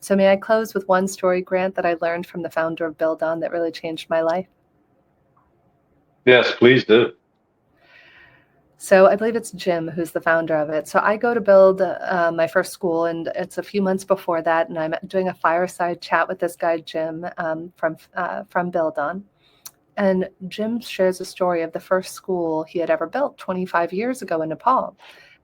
So may I close with one story, Grant, that I learned from the founder of Build On that really changed my life? Yes, please do. So I believe it's Jim who's the founder of it. So I go to build my first school, and it's a few months before that, and I'm doing a fireside chat with this guy Jim from Build On. And Jim shares a story of the first school he had ever built 25 years ago in Nepal.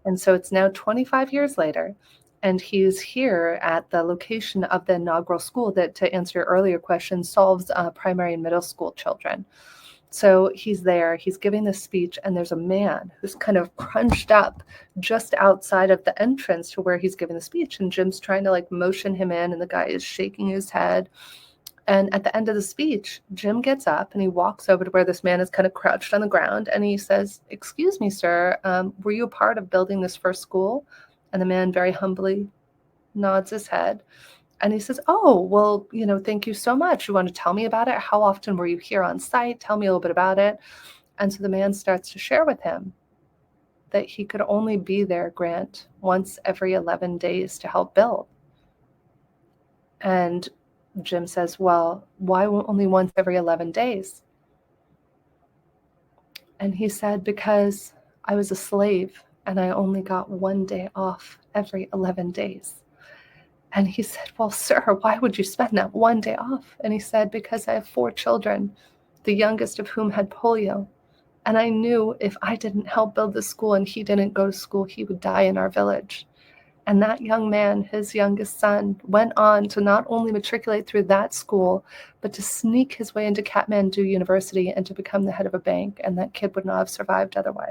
And so it's now 25 years later, and he's here at the location of the inaugural school that, to answer your earlier question, solves primary and middle school children. So he's there, he's giving this speech, and there's a man who's kind of crunched up just outside of the entrance to where he's giving the speech. And Jim's trying to like motion him in, and the guy is shaking his head. And at the end of the speech, Jim gets up and he walks over to where this man is kind of crouched on the ground. And he says, "Excuse me, sir, were you a part of building this first school?" And the man very humbly nods his head. And he says, "Oh, well, thank you so much. You want to tell me about it? How often were you here on site? Tell me a little bit about it." And so the man starts to share with him that he could only be there, Grant, once every 11 days to help build. And Jim says, "Well, why only once every 11 days?" And he said, "Because I was a slave and I only got one day off every 11 days. And he said, "Well, sir, why would you spend that one day off?" And he said, "Because I have 4 children, the youngest of whom had polio. And I knew if I didn't help build the school and he didn't go to school, he would die in our village." And that young man, his youngest son, went on to not only matriculate through that school, but to sneak his way into Kathmandu University and to become the head of a bank. And that kid would not have survived otherwise.